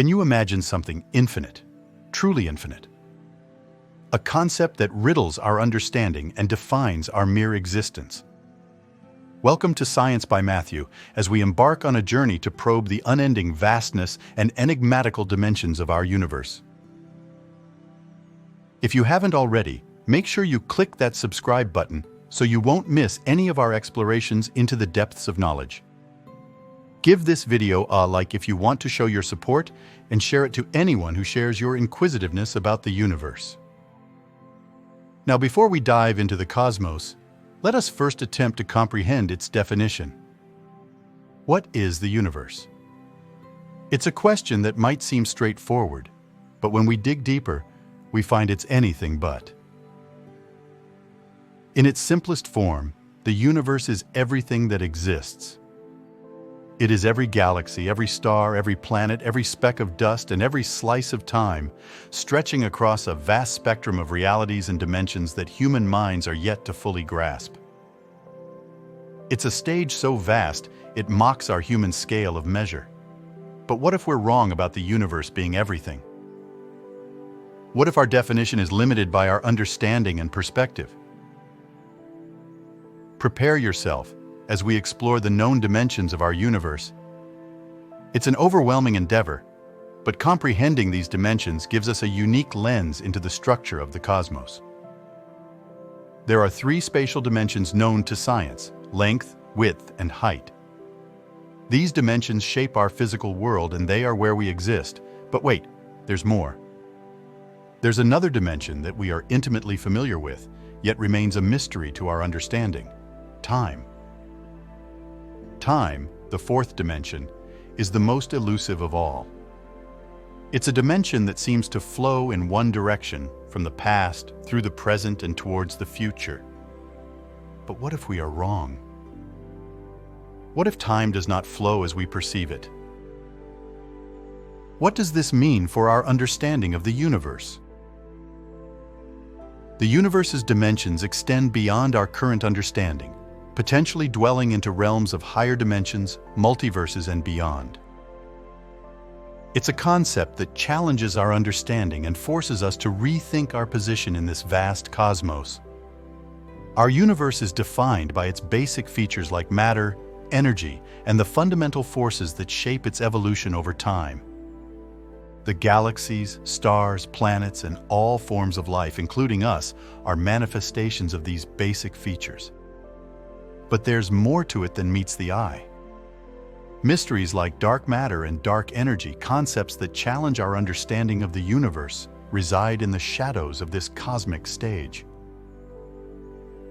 Can you imagine something infinite, truly infinite? A concept that riddles our understanding and defines our mere existence. Welcome to Science by Matthew, as we embark on a journey to probe the unending vastness and enigmatical dimensions of our universe. If you haven't already, make sure you click that subscribe button so you won't miss any of our explorations into the depths of knowledge. Give this video a like if you want to show your support, and share it to anyone who shares your inquisitiveness about the universe. Now, before we dive into the cosmos, let us first attempt to comprehend its definition. What is the universe? It's a question that might seem straightforward, but when we dig deeper, we find it's anything but. In its simplest form, the universe is everything that exists. It is every galaxy, every star, every planet, every speck of dust, and every slice of time, stretching across a vast spectrum of realities and dimensions that human minds are yet to fully grasp. It's a stage so vast, it mocks our human scale of measure. But what if we're wrong about the universe being everything? What if our definition is limited by our understanding and perspective? Prepare yourself as we explore the known dimensions of our universe. It's an overwhelming endeavor, but comprehending these dimensions gives us a unique lens into the structure of the cosmos. There are three spatial dimensions known to science: length, width, and height. These dimensions shape our physical world, and they are where we exist. But wait, there's more. There's another dimension that we are intimately familiar with, yet remains a mystery to our understanding: time. Time, the fourth dimension, is the most elusive of all. It's a dimension that seems to flow in one direction, from the past through the present and towards the future. But what if we are wrong? What if time does not flow as we perceive it? What does this mean for our understanding of the universe? The universe's dimensions extend beyond our current understanding, potentially dwelling into realms of higher dimensions, multiverses, and beyond. It's a concept that challenges our understanding and forces us to rethink our position in this vast cosmos. Our universe is defined by its basic features like matter, energy, and the fundamental forces that shape its evolution over time. The galaxies, stars, planets, and all forms of life, including us, are manifestations of these basic features. But there's more to it than meets the eye. Mysteries like dark matter and dark energy, concepts that challenge our understanding of the universe, reside in the shadows of this cosmic stage.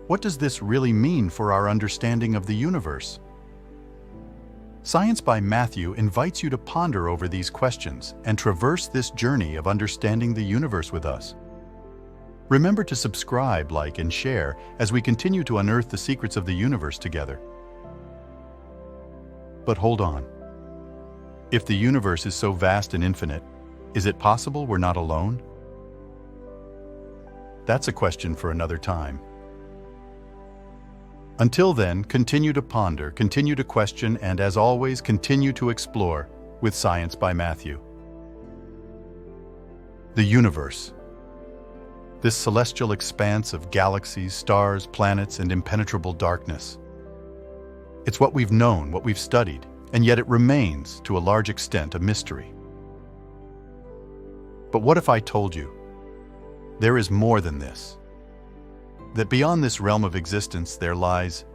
What does this really mean for our understanding of the universe? Science by Matthew invites you to ponder over these questions and traverse this journey of understanding the universe with us. Remember to subscribe, like, and share as we continue to unearth the secrets of the universe together. But hold on. If the universe is so vast and infinite, is it possible we're not alone? That's a question for another time. Until then, continue to ponder, continue to question, and as always, continue to explore with Science by Matthew. The universe. This celestial expanse of galaxies, stars, planets, and impenetrable darkness. It's what we've known, what we've studied, and yet it remains, to a large extent, a mystery. But what if I told you there is more than this? That beyond this realm of existence there lies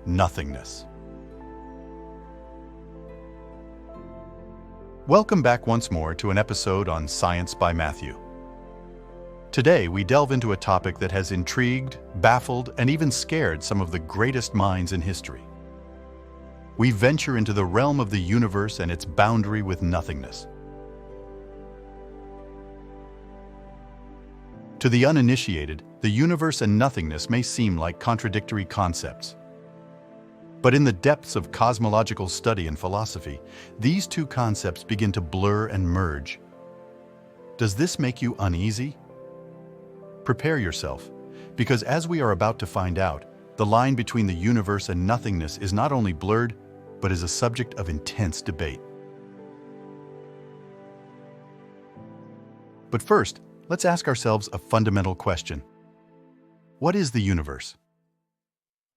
nothingness. Welcome back once more to an episode on Science by Matthew. Today we delve into a topic that has intrigued, baffled, and even scared some of the greatest minds in history. We venture into the realm of the universe and its boundary with nothingness. To the uninitiated, the universe and nothingness may seem like contradictory concepts. But in the depths of cosmological study and philosophy, these two concepts begin to blur and merge. Does this make you uneasy? Prepare yourself, because as we are about to find out, the line between the universe and nothingness is not only blurred, but is a subject of intense debate. But first, let's ask ourselves a fundamental question. What is the universe?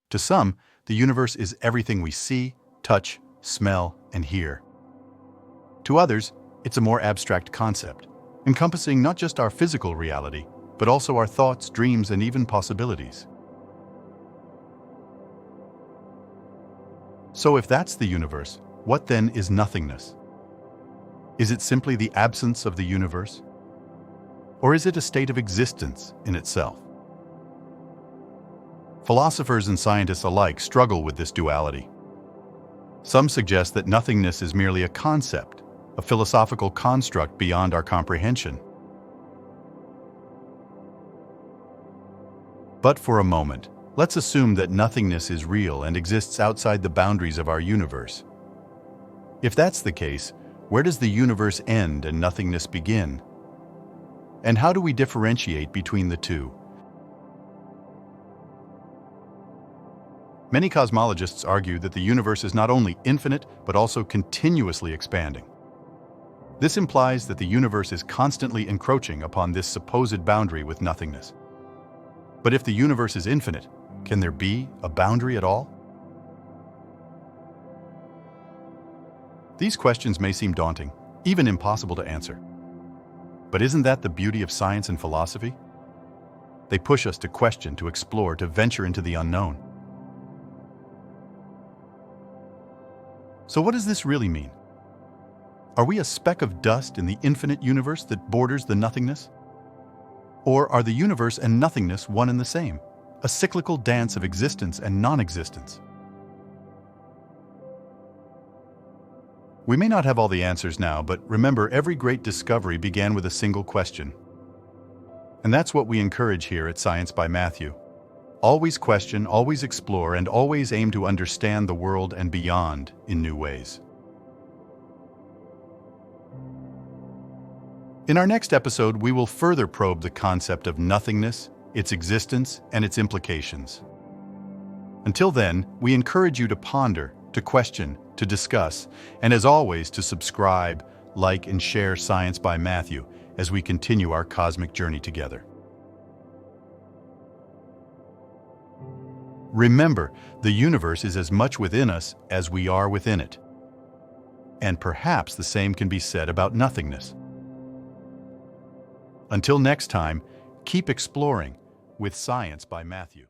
To some, the universe is everything we see, touch, smell, and hear. To others, it's a more abstract concept, encompassing not just our physical reality, but also our thoughts, dreams, and even possibilities. So if that's the universe, what then is nothingness? Is it simply the absence of the universe? Or is it a state of existence in itself? Philosophers and scientists alike struggle with this duality. Some suggest that nothingness is merely a concept, a philosophical construct beyond our comprehension. But for a moment, let's assume that nothingness is real and exists outside the boundaries of our universe. If that's the case, where does the universe end and nothingness begin? And how do we differentiate between the two? Many cosmologists argue that the universe is not only infinite, but also continuously expanding. This implies that the universe is constantly encroaching upon this supposed boundary with nothingness. But if the universe is infinite, can there be a boundary at all? These questions may seem daunting, even impossible to answer. But isn't that the beauty of science and philosophy? They push us to question, to explore, to venture into the unknown. So what does this really mean? Are we a speck of dust in the infinite universe that borders the nothingness? Or are the universe and nothingness one and the same, a cyclical dance of existence and non-existence? We may not have all the answers now, but remember, every great discovery began with a single question. And that's what we encourage here at Science by Matthew. Always question, always explore, and always aim to understand the world and beyond in new ways. In our next episode, we will further probe the concept of nothingness, its existence, and its implications. Until then, we encourage you to ponder, to question, to discuss, and as always, to subscribe, like, and share Science by Matthew as we continue our cosmic journey together. Remember, the universe is as much within us as we are within it. And perhaps the same can be said about nothingness. Until next time, keep exploring with Science by Matthew.